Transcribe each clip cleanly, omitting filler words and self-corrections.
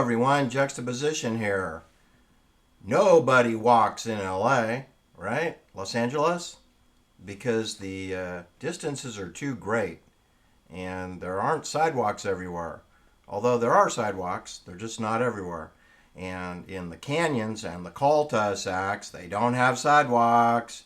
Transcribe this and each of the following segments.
everyone, Juxtaposition here. Nobody walks in LA, right? Los Angeles? Because the distances are too great and there aren't sidewalks everywhere. Although there are sidewalks, they're just not everywhere. And in the canyons and the cul-de-sacs, they don't have sidewalks.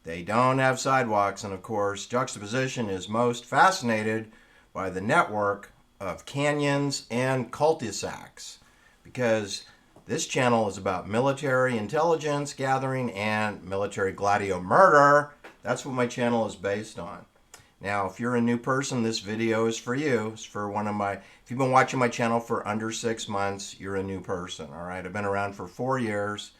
They don't have sidewalks. And of course, Juxtaposition is most fascinated by the network of canyons and cul-de-sacs because this channel is about military intelligence gathering and military Gladio murder. That's what my channel is based on. Now, if you're a new person, this video is for you. It's for if you've been watching my channel for under 6 months, you're a new person, all right? I've been around for 4 years.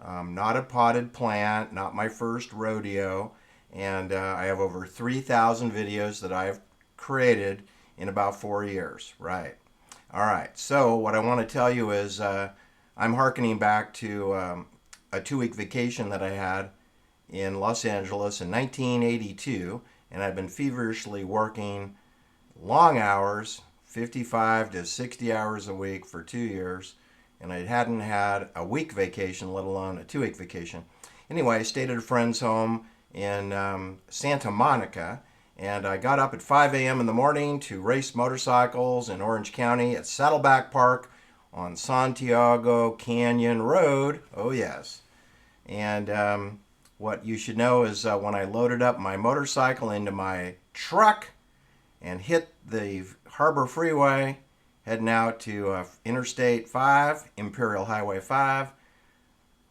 Not a potted plant, not my first rodeo. And I have over 3,000 videos that I've created in about 4 years, right? All right, so what I want to tell you is I'm hearkening back to a 2-week vacation that I had in Los Angeles in 1982, and I've been feverishly working long hours, 55 to 60 hours a week for 2 years, and I hadn't had a week vacation, let alone a 2-week vacation. Anyway, I stayed at a friend's home in Santa Monica, and I got up at 5 a.m. in the morning to race motorcycles in Orange County at Saddleback Park on Santiago Canyon Road. Oh, yes. And what you should know is when I loaded up my motorcycle into my truck and hit the Harbor Freeway, heading out to Interstate 5, Imperial Highway 5,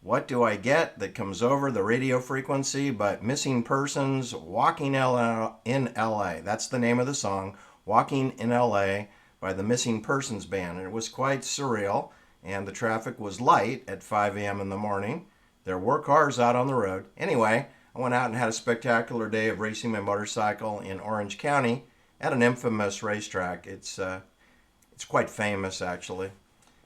what do I get that comes over the radio frequency but Missing Persons Walking in LA? That's the name of the song, Walking in LA by the Missing Persons Band. And it was quite surreal, and the traffic was light at 5 a.m. in the morning. There were cars out on the road. Anyway, I went out and had a spectacular day of racing my motorcycle in Orange County at an infamous racetrack. It's quite famous, actually.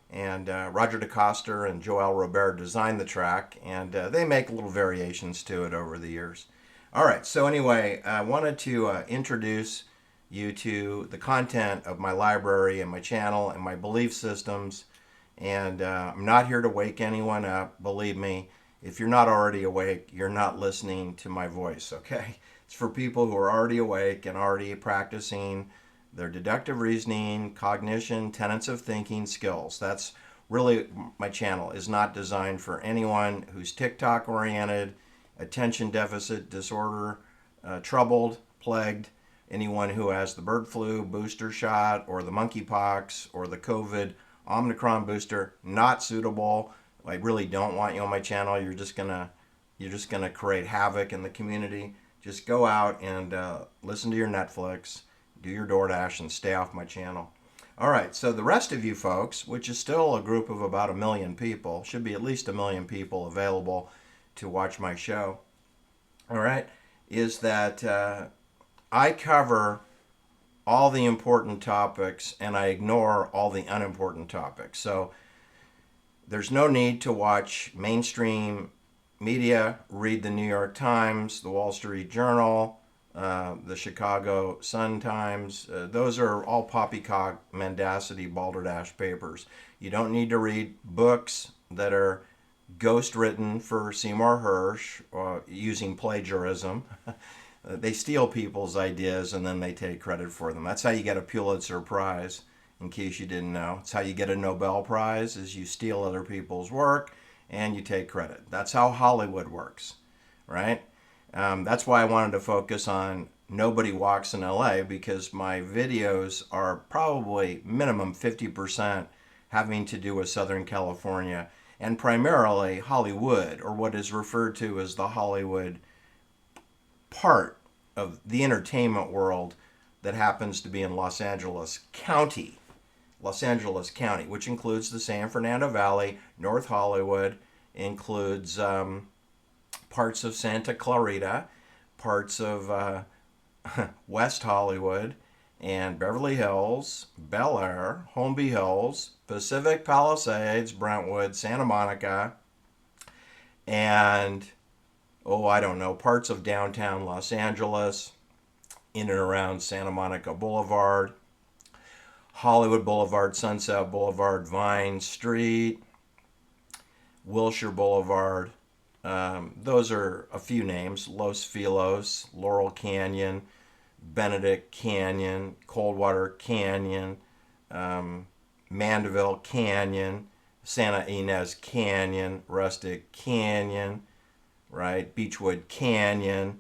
And Roger DeCoster and Joel Robert designed the track, and they make little variations to it over the years. All right, so anyway, I wanted to introduce you to the content of my library and my channel and my belief systems. And I'm not here to wake anyone up. Believe me, if you're not already awake, you're not listening to my voice, okay? It's for people who are already awake and already practicing their deductive reasoning, cognition, tenets of thinking skills. That's really, my channel is not designed for anyone who's TikTok oriented, attention deficit disorder, troubled, plagued, anyone who has the bird flu booster shot or the monkeypox or the COVID Omicron booster. Not suitable. I really don't want you on my channel. You're just gonna create havoc in the community. Just go out and listen to your Netflix, do your DoorDash, and stay off my channel. All right, so the rest of you folks, which is still a group of about 1 million people, should be at least 1 million people available to watch my show, all right, is that I cover all the important topics and I ignore all the unimportant topics. So there's no need to watch mainstream media, read the New York Times, the Wall Street Journal, the Chicago Sun-Times. Those are all poppycock, mendacity, balderdash papers. You don't need to read books that are ghost-written for Seymour Hersh using plagiarism. They steal people's ideas and then they take credit for them. That's how you get a Pulitzer Prize, in case you didn't know. It's how you get a Nobel Prize, is you steal other people's work and you take credit. That's how Hollywood works, right? That's why I wanted to focus on Nobody Walks in LA, because my videos are probably minimum 50% having to do with Southern California and primarily Hollywood, or what is referred to as the Hollywood part of the entertainment world that happens to be in Los Angeles County. Los Angeles County, which includes the San Fernando Valley, North Hollywood, includes parts of Santa Clarita, parts of West Hollywood, and Beverly Hills, Bel Air, Holmby Hills, Pacific Palisades, Brentwood, Santa Monica, and, I don't know, parts of downtown Los Angeles, in and around Santa Monica Boulevard, Hollywood Boulevard, Sunset Boulevard, Vine Street, Wilshire Boulevard. Those are a few names. Los Feliz, Laurel Canyon, Benedict Canyon, Coldwater Canyon, Mandeville Canyon, Santa Ynez Canyon, Rustic Canyon, right? Beechwood Canyon,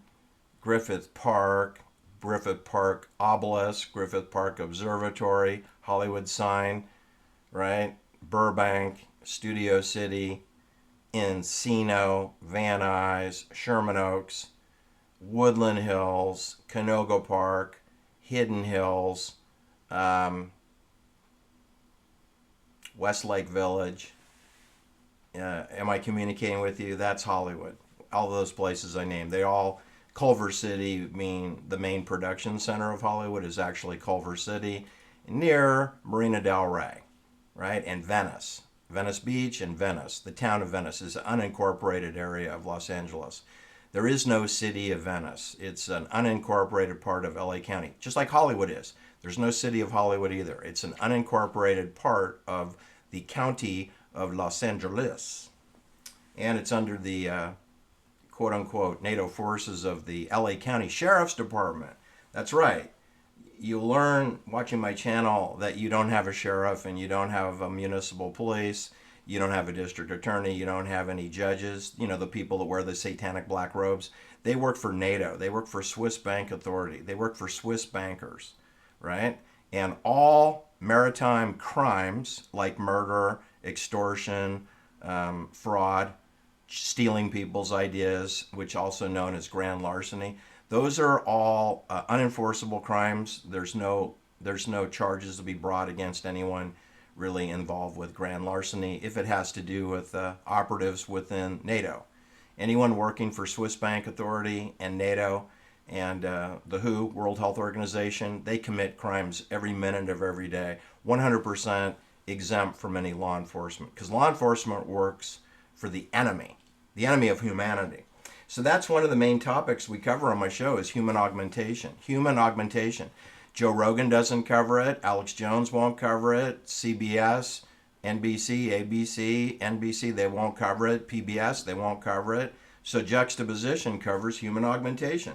Griffith Park, Griffith Park Obelisk, Griffith Park Observatory, Hollywood Sign, right? Burbank, Studio City, Encino, Van Nuys, Sherman Oaks, Woodland Hills, Canoga Park, Hidden Hills, Westlake Village. Am I communicating with you? That's Hollywood. All those places I named, they all, Culver City, mean the main production center of Hollywood is actually Culver City, near Marina del Rey, right? And Venice. Venice Beach and Venice. The town of Venice is an unincorporated area of Los Angeles. There is no city of Venice. It's an unincorporated part of LA County, just like Hollywood is. There's no city of Hollywood either. It's an unincorporated part of the county of Los Angeles. And it's under the quote unquote NATO forces of the LA County Sheriff's Department. That's right. You learn watching my channel that you don't have a sheriff and you don't have a municipal police, you don't have a district attorney, you don't have any judges, the people that wear the satanic black robes. They work for NATO. They work for Swiss Bank Authority. They work for Swiss bankers, right? And all maritime crimes like murder, extortion, fraud, stealing people's ideas, which also known as grand larceny, those are all unenforceable crimes. There's no charges to be brought against anyone really involved with grand larceny if it has to do with operatives within NATO. Anyone working for Swiss Bank Authority and NATO and the WHO, World Health Organization, they commit crimes every minute of every day, 100% exempt from any law enforcement, because law enforcement works for the enemy of humanity. So that's one of the main topics we cover on my show is human augmentation. Human augmentation. Joe Rogan doesn't cover it. Alex Jones won't cover it. CBS, NBC, ABC, NBC, they won't cover it. PBS, they won't cover it. So Juxtaposition covers human augmentation.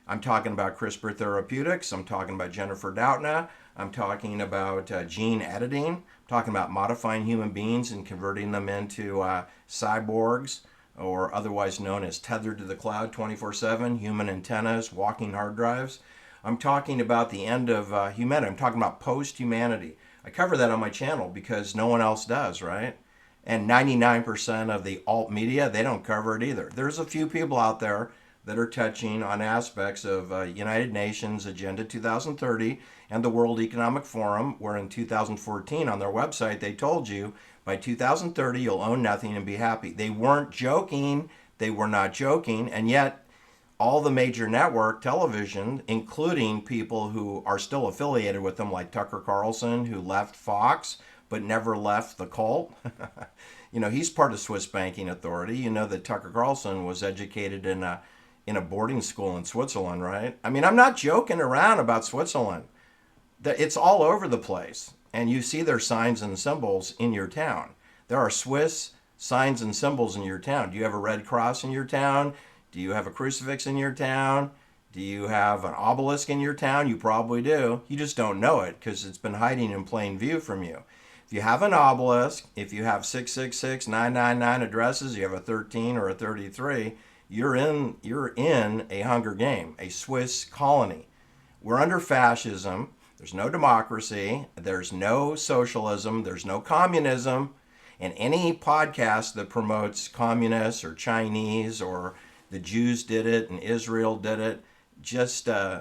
I'm talking about CRISPR Therapeutics. I'm talking about Jennifer Doudna. I'm talking about gene editing. I'm talking about modifying human beings and converting them into cyborgs, or otherwise known as tethered to the cloud 24/7, human antennas, walking hard drives. I'm talking about the end of humanity. I'm talking about post-humanity. I cover that on my channel because no one else does, right? And 99% of the alt media, they don't cover it either. There's a few people out there that are touching on aspects of United Nations Agenda 2030 and the World Economic Forum, where in 2014 on their website they told you by 2030 you'll own nothing and be happy. They weren't joking. They were not joking. And yet all the major network television, including people who are still affiliated with them, like Tucker Carlson, who left Fox but never left the cult. He's part of Swiss Banking Authority. You know that Tucker Carlson was educated in a boarding school in Switzerland, right? I mean, I'm not joking around about Switzerland. It's all over the place. And you see their signs and symbols in your town. There are Swiss signs and symbols in your town. Do you have a Red Cross in your town? Do you have a crucifix in your town? Do you have an obelisk in your town? You probably do. You just don't know it because it's been hiding in plain view from you. If you have an obelisk, if you have 666, 999 addresses, you have a 13 or a 33, you're in a Hunger Game, a Swiss colony. We're under fascism. There's no democracy. There's no socialism. There's no communism. And any podcast that promotes communists or Chinese or the Jews did it and Israel did it,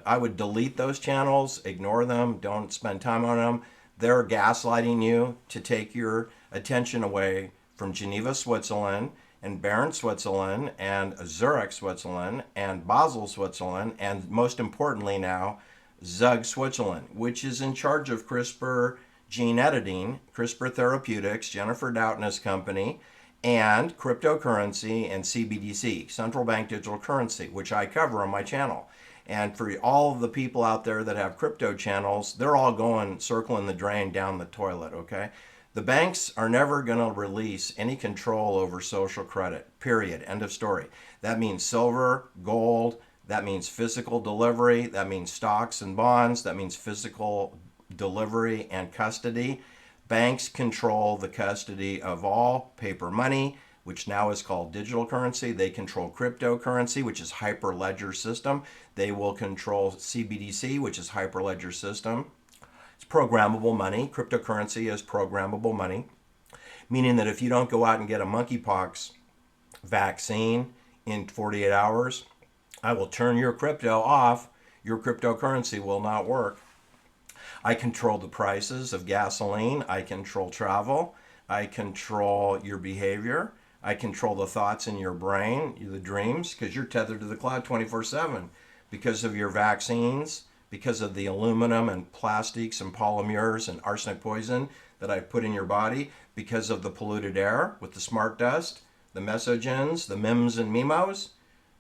I would delete those channels, ignore them, don't spend time on them. They're gaslighting you to take your attention away from Geneva, Switzerland, and Bern, Switzerland, and Zurich, Switzerland, and Basel, Switzerland, and most importantly now, Zug, Switzerland, which is in charge of CRISPR gene editing, CRISPR Therapeutics, Jennifer Doudna's company, and cryptocurrency and CBDC, central bank digital currency, which I cover on my channel. And for all of the people out there that have crypto channels, they're all going circling the drain down the toilet, okay? The banks are never going to release any control over social credit, period. End of story. That means silver, gold, that means physical delivery, that means stocks and bonds, that means physical delivery and custody. Banks control the custody of all paper money, which now is called digital currency. They control cryptocurrency, which is hyperledger system. They will control CBDC, which is hyperledger system. It's programmable money. Cryptocurrency is programmable money, meaning that if you don't go out and get a monkeypox vaccine in 48 hours, I will turn your crypto off. Your cryptocurrency will not work. I control the prices of gasoline. I control travel. I control your behavior. I control the thoughts in your brain, the dreams, because you're tethered to the cloud 24/7 because of your vaccines, because of the aluminum and plastics and polymers and arsenic poison that I put in your body, because of the polluted air with the smart dust, the mesogens, the mims and mimos.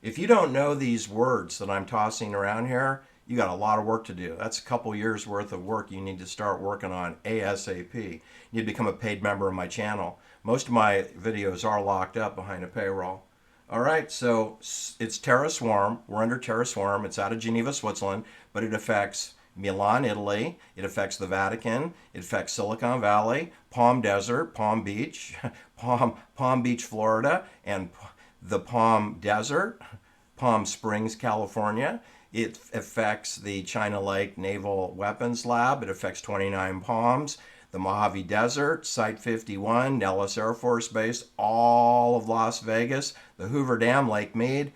If you don't know these words that I'm tossing around here, you got a lot of work to do. That's a couple years worth of work you need to start working on ASAP. You need to become a paid member of my channel. Most of my videos are locked up behind a paywall. All right, so it's Terra Swarm. We're under Terra Swarm. It's out of Geneva, Switzerland, but it affects Milan, Italy. It affects the Vatican. It affects Silicon Valley, Palm Desert, Palm Beach, Palm Beach, Florida, and the Palm Desert, Palm Springs, California. It affects the China Lake Naval Weapons Lab. It affects 29 Palms, the Mojave Desert, Site 51, Nellis Air Force Base, all of Las Vegas, the Hoover Dam, Lake Mead,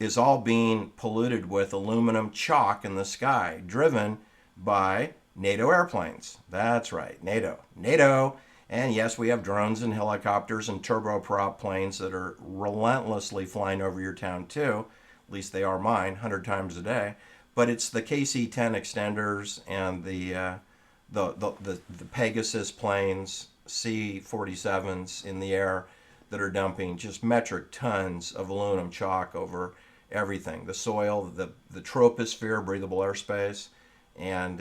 is all being polluted with aluminum chalk in the sky, driven by NATO airplanes. That's right, NATO. And yes, we have drones and helicopters and turboprop planes that are relentlessly flying over your town too. At least they are mine, 100 times a day. But it's the KC-10 extenders and the Pegasus planes, C-47s in the air that are dumping just metric tons of aluminum chalk over everything. The soil, the troposphere, breathable airspace, and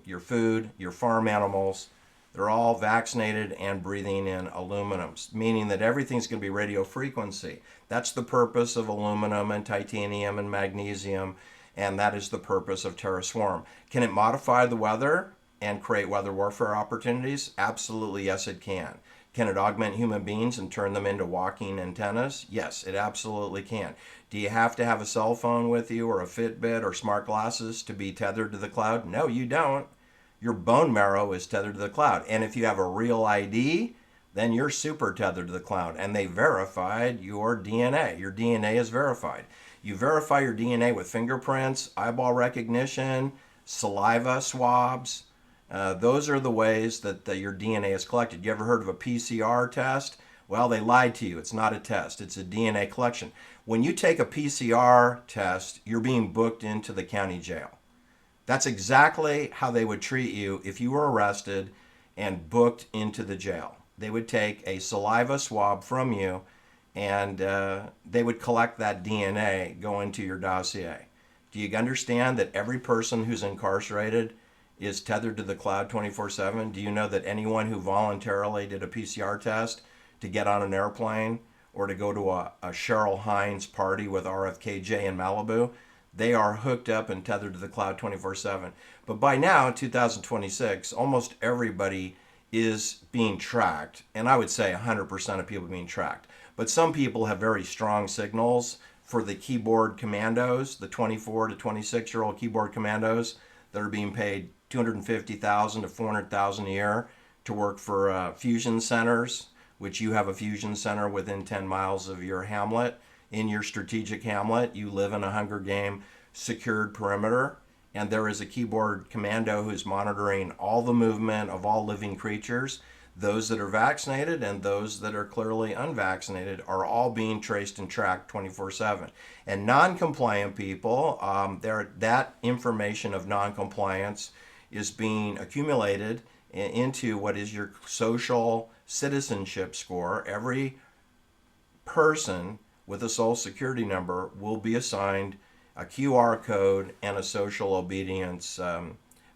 your food, your farm animals. They're all vaccinated and breathing in aluminums, meaning that everything's going to be radio frequency. That's the purpose of aluminum and titanium and magnesium, and that is the purpose of Terra Swarm. Can it modify the weather and create weather warfare opportunities? Absolutely, yes, it can. Can it augment human beings and turn them into walking antennas? Yes, it absolutely can. Do you have to have a cell phone with you or a Fitbit or smart glasses to be tethered to the cloud? No, you don't. Your bone marrow is tethered to the cloud. And if you have a real ID, then you're super tethered to the cloud. And they verified your DNA. Your DNA is verified. You verify your DNA with fingerprints, eyeball recognition, saliva swabs. Those are the ways that your DNA is collected. You ever heard of a PCR test? Well, they lied to you. It's not a test. It's a DNA collection. When you take a PCR test, you're being booked into the county jail. That's exactly how they would treat you if you were arrested and booked into the jail. They would take a saliva swab from you and they would collect that DNA, go into your dossier. Do you understand that every person who's incarcerated is tethered to the cloud 24/7? Do you know that anyone who voluntarily did a PCR test to get on an airplane or to go to a Cheryl Hines party with RFKJ in Malibu, they are hooked up and tethered to the cloud 24/7. But by now, 2026, almost everybody is being tracked. And I would say 100% of people are being tracked. But some people have very strong signals for the keyboard commandos, the 24 to 26-year-old keyboard commandos that are being paid $250,000 to $400,000 a year to work for fusion centers, which you have a fusion center within 10 miles of your hamlet. In your strategic hamlet, you live in a Hunger Game secured perimeter, and there is a keyboard commando who's monitoring all the movement of all living creatures. Those that are vaccinated and those that are clearly unvaccinated are all being traced and tracked 24/7. And non-compliant people, that information of non-compliance is being accumulated into what is your social citizenship score. Every person with a social security number will be assigned a QR code, and a social obedience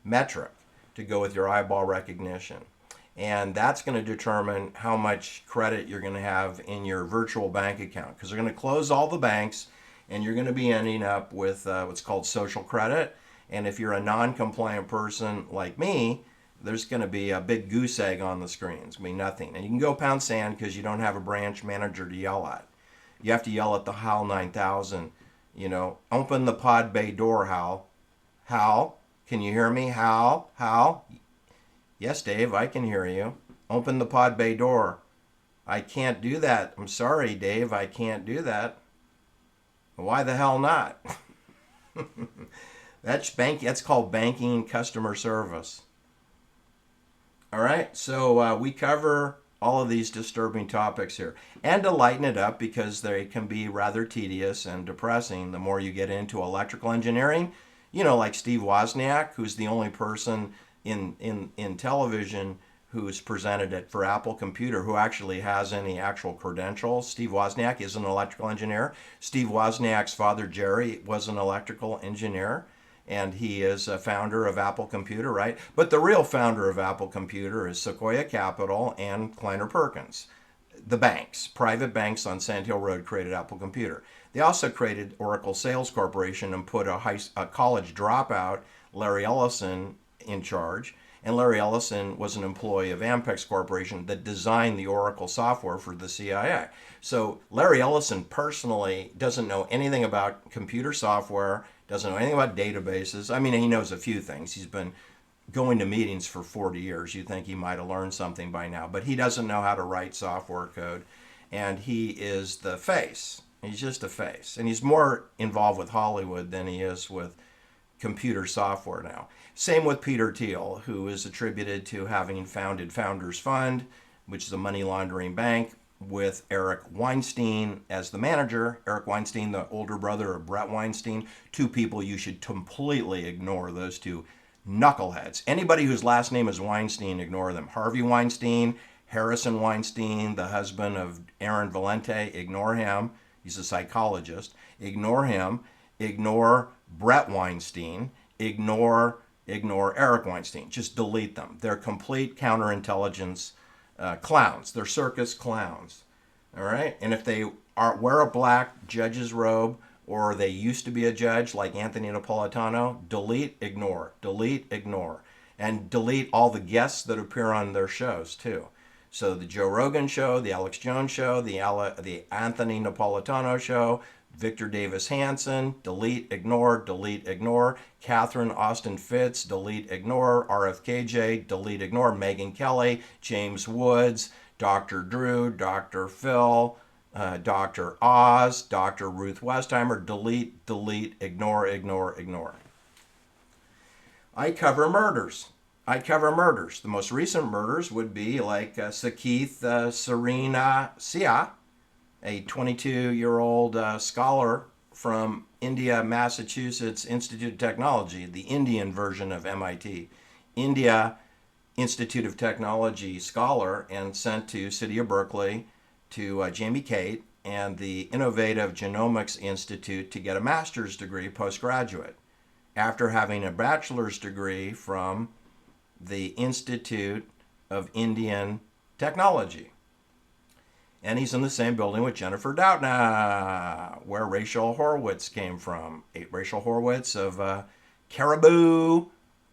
metric to go with your eyeball recognition. And that's going to determine how much credit you're going to have in your virtual bank account, because they're going to close all the banks and you're going to be ending up with what's called social credit. And if you're a non-compliant person like me, there's going to be a big goose egg on the screen. It's going to be nothing. And you can go pound sand because you don't have a branch manager to yell at. You have to yell at the HAL 9000. You know, open the pod bay door, Hal. Hal, can you hear me? Hal? Hal? Yes, Dave, I can hear you. Open the pod bay door. I can't do that. I'm sorry, Dave, I can't do that. Why the hell not? That's called banking customer service. All right, so we cover all of these disturbing topics here. And to lighten it up, because they can be rather tedious and depressing the more you get into electrical engineering, you know, like Steve Wozniak, who's the only person in television who's presented it for Apple Computer who actually has any actual credentials. Steve Wozniak is an electrical engineer. Steve Wozniak's father, Jerry, was an electrical engineer. And he is a founder of Apple Computer, right? But the real founder of Apple Computer is Sequoia Capital and Kleiner Perkins. The banks, private banks on Sand Hill Road, created Apple Computer. They also created Oracle Sales Corporation and put a college dropout, Larry Ellison, in charge. And Larry Ellison was an employee of Ampex Corporation that designed the Oracle software for the CIA. So Larry Ellison personally doesn't know anything about computer software, doesn't know anything about databases. I mean, he knows a few things. He's been going to meetings for 40 years. You'd think he might have learned something by now, but he doesn't know how to write software code. And he is the face. He's just a face. And he's more involved with Hollywood than he is with computer software now. Same with Peter Thiel, who is attributed to having founded Founders Fund, which is a money laundering bank, with Eric Weinstein as the manager. Eric Weinstein, the older brother of Brett Weinstein. Two people you should completely ignore, those two knuckleheads. Anybody whose last name is Weinstein, ignore them. Harvey Weinstein, Harrison Weinstein, the husband of Aaron Valente, ignore him. He's a psychologist. Ignore him. Ignore Brett Weinstein. Ignore Eric Weinstein. Just delete them. They're complete counterintelligence clowns. They're circus clowns. All right? And if they wear a black judge's robe, or they used to be a judge like Anthony Napolitano, delete, ignore. Delete, ignore. And delete all the guests that appear on their shows, too. So the Joe Rogan show, the Alex Jones show, the Anthony Napolitano show, Victor Davis Hanson, delete, ignore. Catherine Austin Fitz, delete, ignore. RFKJ, delete, ignore. Megyn Kelly, James Woods, Dr. Drew, Dr. Phil, Dr. Oz, Dr. Ruth Westheimer, delete, ignore. I cover murders. The most recent murders would be like Sakith Serena Sia, a 22-year-old scholar from India, Massachusetts Institute of Technology, the Indian version of MIT. India Institute of Technology scholar, and sent to City of Berkeley to Jamie Kate and the Innovative Genomics Institute to get a master's degree postgraduate after having a bachelor's degree from the Institute of Indian Technology. And he's in the same building with Jennifer Doudna, where Rachel Horowitz came from. Rachel Horowitz of Caribou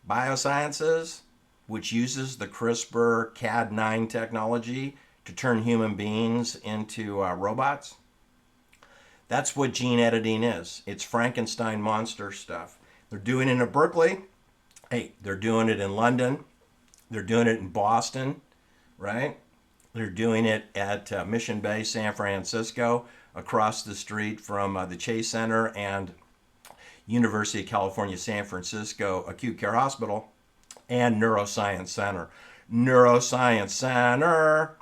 Biosciences, which uses the CRISPR-Cas9 technology to turn human beings into robots. That's what gene editing is. It's Frankenstein monster stuff. They're doing it in Berkeley. Hey, they're doing it in London. They're doing it in Boston, right? They're doing it at Mission Bay, San Francisco, across the street from the Chase Center and University of California, San Francisco Acute Care Hospital and Neuroscience Center. Neuroscience Center.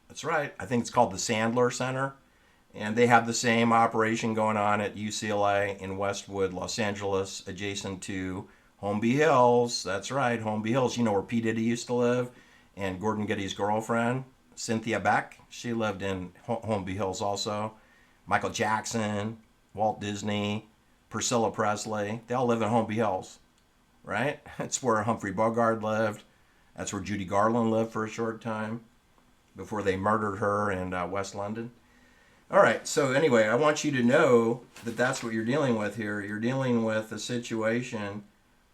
That's right. I think it's called the Sandler Center. And they have the same operation going on at UCLA in Westwood, Los Angeles, adjacent to Holmby Hills. That's right, Holmby Hills. You know where P. Diddy used to live? And Gordon Getty's girlfriend, Cynthia Beck, she lived in Holmby Hills also. Michael Jackson, Walt Disney, Priscilla Presley. They all live in Holmby Hills, right? That's where Humphrey Bogart lived. That's where Judy Garland lived for a short time before they murdered her in West London. All right, so anyway, I want you to know that that's what you're dealing with here. You're dealing with a situation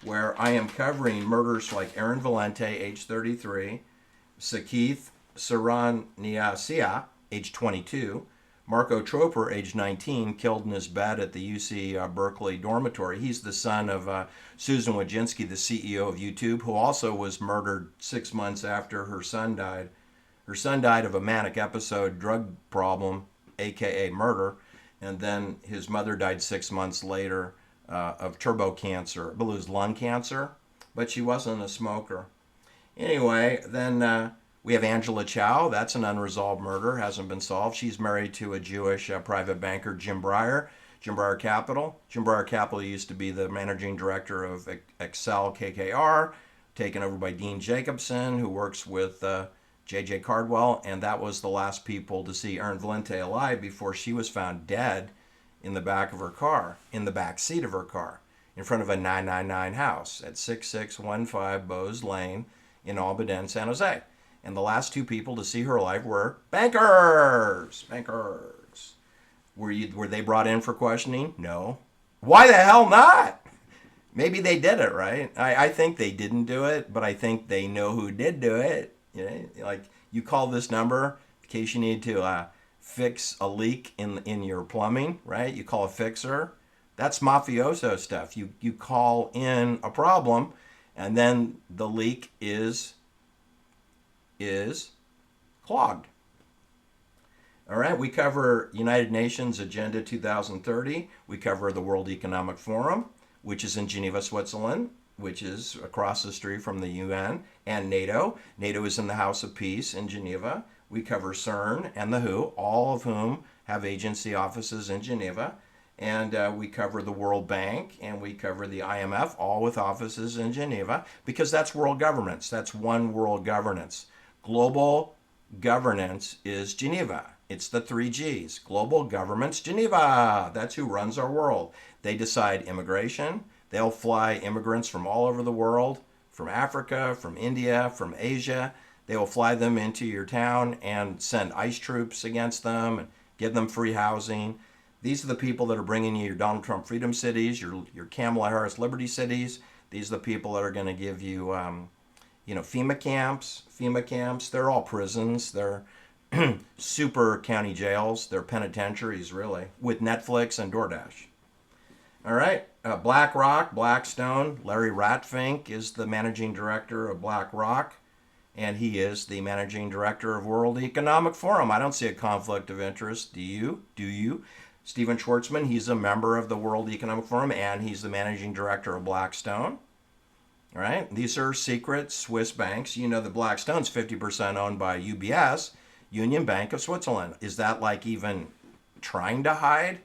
where I am covering murders like Aaron Valente, age 33, Sakith Saraniasia, age 22, Marco Troper, age 19, killed in his bed at the UC Berkeley dormitory. He's the son of Susan Wojcicki, the CEO of YouTube, who also was murdered 6 months after her son died. Her son died of a manic episode, drug problem, aka murder, and then his mother died 6 months later of turbo cancer, I believe it was lung cancer, but she wasn't a smoker. Anyway, then we have Angela Chow. That's an unresolved murder, hasn't been solved. She's married to a Jewish private banker, Jim Breyer Capital. Jim Breyer Capital used to be the managing director of Excel KKR, taken over by Dean Jacobson, who works with J.J. Cardwell, and that was the last people to see Aaron Valente alive before she was found dead in the back of her car, in the back seat of her car, in front of a 999 house at 6615 Bose Lane in Almaden, San Jose. And the last two people to see her alive were bankers. Bankers. Were they brought in for questioning? No. Why the hell not? Maybe they did it, right? I think they didn't do it, but I think they know who did do it. You know, like you call this number in case you need to fix a leak in your plumbing, right? You call a fixer. That's mafioso stuff. You call in a problem, and then the leak is clogged. All right, we cover United Nations Agenda 2030. We cover the World Economic Forum, which is in Geneva, Switzerland, which is across the street from the UN, and NATO. NATO is in the House of Peace in Geneva. We cover CERN and the WHO, all of whom have agency offices in Geneva. And we cover the World Bank, and we cover the IMF, all with offices in Geneva, because that's world governance. That's one world governance. Global governance is Geneva. It's the 3Gs. Global governance, Geneva. That's who runs our world. They decide immigration. They'll fly immigrants from all over the world, from Africa, from India, from Asia. They will fly them into your town and send ICE troops against them and give them free housing. These are the people that are bringing you your Donald Trump Freedom Cities, your Kamala Harris Liberty Cities. These are the people that are going to give you, FEMA camps. FEMA camps, they're all prisons. They're super county jails. They're penitentiaries, really, with Netflix and DoorDash. All right, BlackRock, Blackstone. Larry Ratfink is the managing director of BlackRock, and he is the managing director of World Economic Forum. I don't see a conflict of interest. Do you? Do you? Stephen Schwartzman, he's a member of the World Economic Forum, and he's the managing director of Blackstone. All right, these are secret Swiss banks. You know that Blackstone's 50% owned by UBS, Union Bank of Switzerland. Is that like even trying to hide?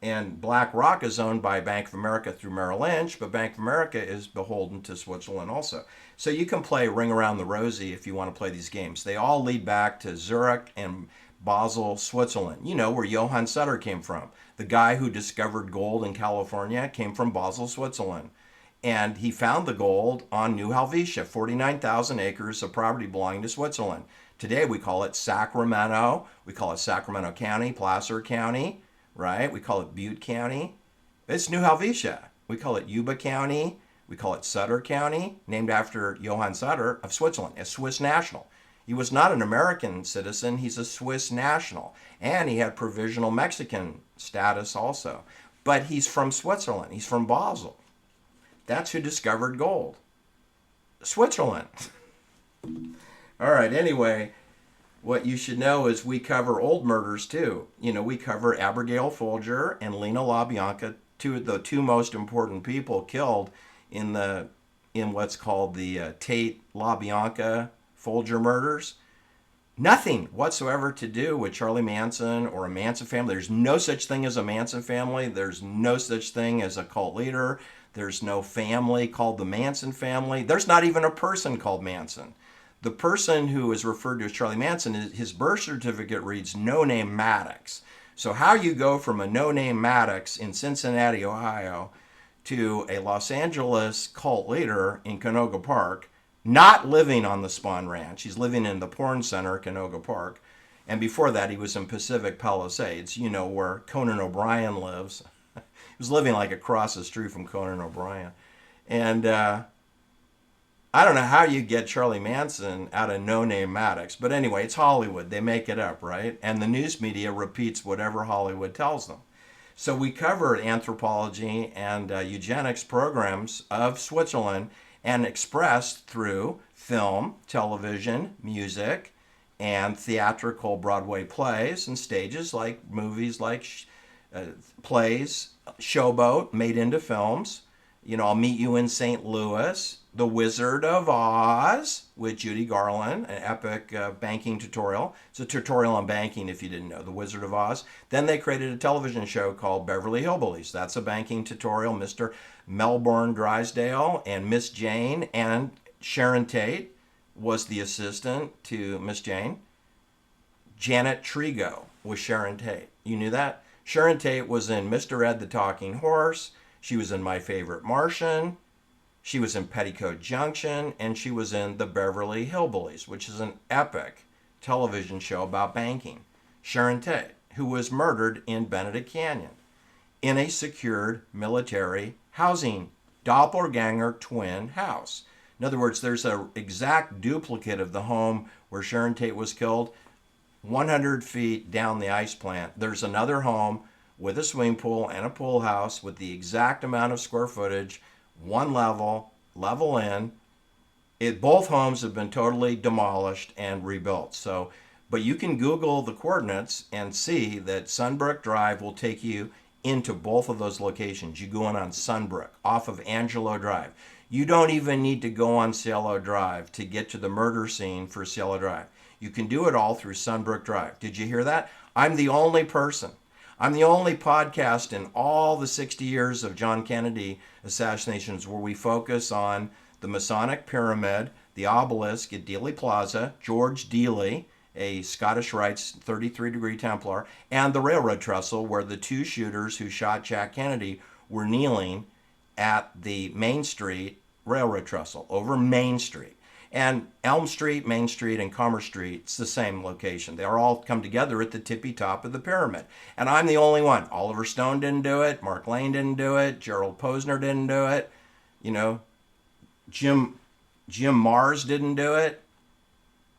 And BlackRock is owned by Bank of America through Merrill Lynch, but Bank of America is beholden to Switzerland also. So you can play Ring Around the Rosie if you want to play these games. They all lead back to Zurich and Basel, Switzerland. You know where Johann Sutter came from. The guy who discovered gold in California came from Basel, Switzerland. And he found the gold on New Helvetia, 49,000 acres of property belonging to Switzerland. Today we call it Sacramento. We call it Sacramento County, Placer County, right? We call it Butte County. It's New Helvetia. We call it Yuba County. We call it Sutter County, named after Johann Sutter of Switzerland, a Swiss national. He was not an American citizen. He's a Swiss national. And he had provisional Mexican status also. But he's from Switzerland. He's from Basel. That's who discovered gold. Switzerland. All right, anyway, what you should know is we cover old murders too. You know, we cover Abigail Folger and Lena LaBianca, the two most important people killed in what's called the Tate LaBianca Folger murders. Nothing whatsoever to do with Charlie Manson or a Manson family. There's no such thing as a Manson family. There's no such thing as a cult leader. There's no family called the Manson family. There's not even a person called Manson. The person who is referred to as Charlie Manson, his birth certificate reads no name Maddox. So how you go from a no-name Maddox in Cincinnati, Ohio, to a Los Angeles cult leader in Canoga Park, not living on the Spawn Ranch. He's living in the porn center, Canoga Park. And before that, he was in Pacific Palisades, you know, where Conan O'Brien lives. He was living like across the street from Conan O'Brien. And I don't know how you get Charlie Manson out of No Name Maddox. But anyway, it's Hollywood. They make it up, right? And the news media repeats whatever Hollywood tells them. So we covered anthropology and eugenics programs of Switzerland and expressed through film, television, music, and theatrical Broadway plays and stages like movies like plays, Showboat, made into films. You know, I'll Meet You in St. Louis, The Wizard of Oz with Judy Garland, an epic banking tutorial. It's a tutorial on banking if you didn't know, The Wizard of Oz. Then they created a television show called Beverly Hillbillies. That's a banking tutorial. Mr. Melbourne Drysdale and Miss Jane and Sharon Tate was the assistant to Miss Jane. Janet Trigo was Sharon Tate. You knew that? Sharon Tate was in Mr. Ed the Talking Horse. She was in My Favorite Martian. She was in Petticoat Junction. And she was in The Beverly Hillbillies, which is an epic television show about banking. Sharon Tate, who was murdered in Benedict Canyon in a secured military housing doppelganger twin house. In other words, there's an exact duplicate of the home where Sharon Tate was killed 100 feet down the ice plant. There's another home with a swimming pool and a pool house with the exact amount of square footage, one level, level in. Both homes have been totally demolished and rebuilt. So, but you can Google the coordinates and see that Sunbrook Drive will take you into both of those locations. You go in on Sunbrook off of Angelo Drive. You don't even need to go on Cielo Drive to get to the murder scene for Cielo Drive. You can do it all through Sunbrook Drive. Did you hear that? I'm the only podcast in all the 60 years of John Kennedy assassinations where we focus on the Masonic Pyramid, the obelisk at Dealey Plaza, George Dealey, a Scottish Rites 33-degree Templar, and the railroad trestle where the two shooters who shot Jack Kennedy were kneeling at the Main Street railroad trestle over Main Street. And Elm Street, Main Street, and Commerce Street, it's the same location. They are all come together at the tippy top of the pyramid. And I'm the only one. Oliver Stone didn't do it. Mark Lane didn't do it. Gerald Posner didn't do it. You know, Jim Mars didn't do it.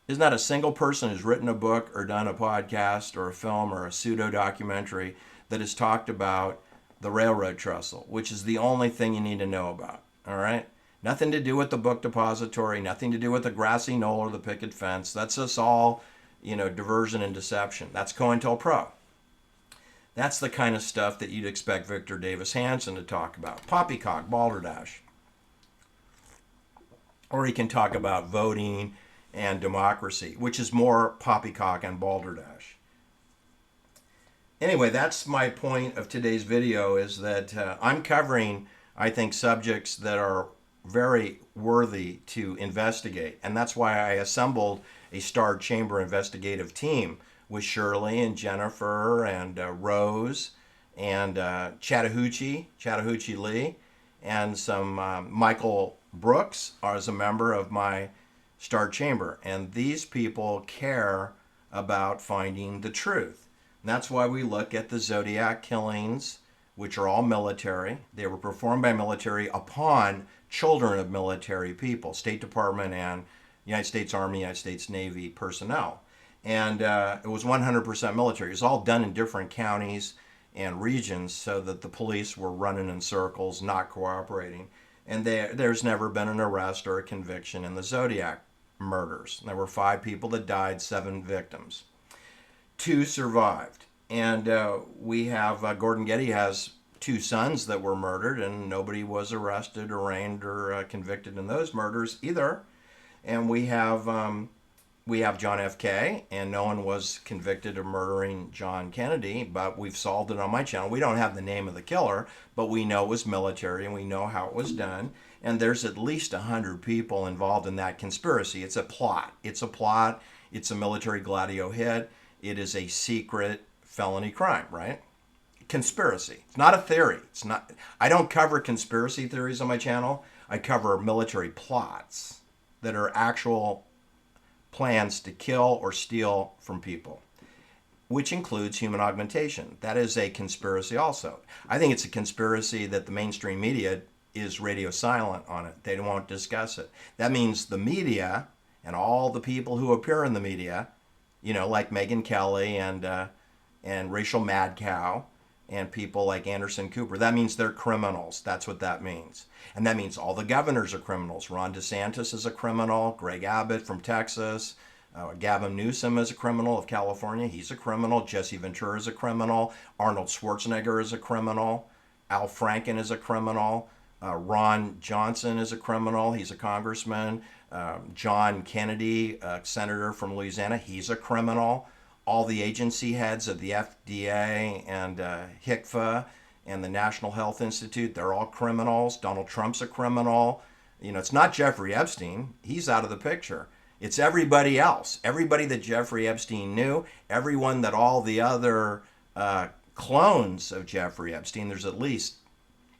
There's not a single person who's written a book or done a podcast or a film or a pseudo-documentary that has talked about the railroad trestle, which is the only thing you need to know about. All right? Nothing to do with the book depository, nothing to do with the grassy knoll or the picket fence. That's us all, you know, diversion and deception. That's COINTELPRO. That's the kind of stuff that you'd expect Victor Davis Hanson to talk about. Poppycock, balderdash. Or he can talk about voting and democracy, which is more poppycock and balderdash. Anyway, that's my point of today's video, is that I'm covering, I think, subjects that are very worthy to investigate. And that's why I assembled a Star Chamber investigative team with Shirley and Jennifer and Rose and Chattahoochee Lee, and some Michael Brooks as a member of my Star Chamber. And these people care about finding the truth. And that's why we look at the Zodiac killings, which are all military. They were performed by military upon children of military people, State Department and United States Army, United States Navy personnel. And it was 100% military. It was all done in different counties and regions so that the police were running in circles, not cooperating. And there's never been an arrest or a conviction in the Zodiac murders. There were 5 people that died, 7 victims. 2 survived. And we have, Gordon Getty has 2 sons that were murdered, and nobody was arrested, arraigned, or convicted in those murders either. And we have John F. K., and no one was convicted of murdering John Kennedy, but we've solved it on my channel. We don't have the name of the killer, but we know it was military, and we know how it was done. And there's at least 100 people involved in that conspiracy. It's a plot. It's a plot. It's a military Gladio hit. It is a secret felony crime, right? Conspiracy. It's not a theory. It's not. I don't cover conspiracy theories on my channel. I cover military plots that are actual plans to kill or steal from people, which includes human augmentation. That is a conspiracy also. I think it's a conspiracy that the mainstream media is radio silent on it. They won't discuss it. That means the media and all the people who appear in the media, like Megyn Kelly and Rachel Madcow and people like Anderson Cooper, that means they're criminals. That's what that means. And that means all the governors are criminals. Ron DeSantis is a criminal. Greg Abbott from Texas. Gavin Newsom is a criminal of California. He's a criminal. Jesse Ventura is a criminal. Arnold Schwarzenegger is a criminal. Al Franken is a criminal. Ron Johnson is a criminal. He's a congressman. John Kennedy, a senator from Louisiana, he's a criminal. All the agency heads of the FDA and HICFA and the National Health Institute, they're all criminals. Donald Trump's a criminal. It's not Jeffrey Epstein. He's out of the picture. It's everybody else. Everybody that Jeffrey Epstein knew, everyone that all the other clones of Jeffrey Epstein, there's at least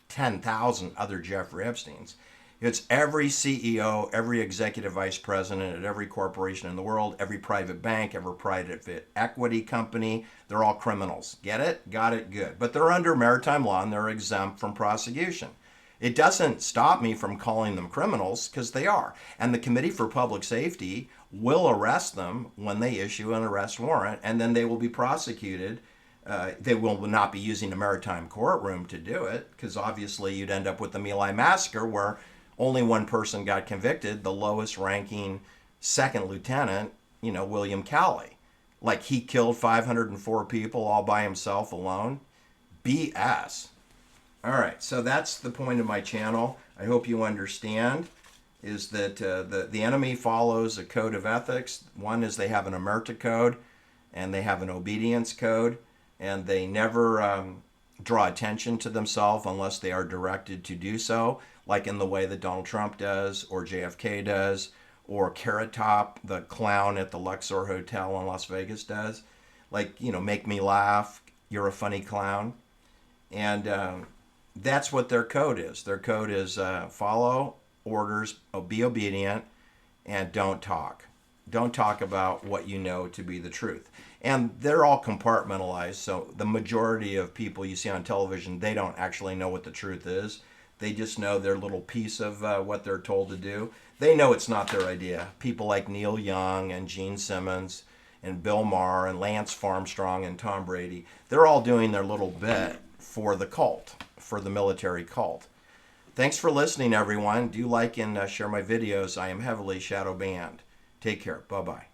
10,000 other Jeffrey Epsteins. It's every CEO, every executive vice president at every corporation in the world, every private bank, every private equity company. They're all criminals. Get it? Got it? Good. But they're under maritime law and they're exempt from prosecution. It doesn't stop me from calling them criminals because they are. And the Committee for Public Safety will arrest them when they issue an arrest warrant, and then they will be prosecuted. They will not be using a maritime courtroom to do it, because obviously you'd end up with the My Lai massacre where only one person got convicted, the lowest ranking second lieutenant, William Calley. Like he killed 504 people all by himself alone. BS. All right, so that's the point of my channel. I hope you understand is that the enemy follows a code of ethics. One is they have an omerta code and they have an obedience code, and they never draw attention to themselves unless they are directed to do so, like in the way that Donald Trump does, or JFK does, or Carrot Top, the clown at the Luxor Hotel in Las Vegas does. Like, make me laugh, you're a funny clown. And that's what their code is. Their code is follow orders, be obedient, and don't talk. Don't talk about what you know to be the truth. And they're all compartmentalized, so the majority of people you see on television, they don't actually know what the truth is. They just know their little piece of what they're told to do. They know it's not their idea. People like Neil Young and Gene Simmons and Bill Maher and Lance Armstrong and Tom Brady, they're all doing their little bit for the cult, for the military cult. Thanks for listening, everyone. Do like and share my videos. I am heavily shadow banned. Take care. Bye-bye.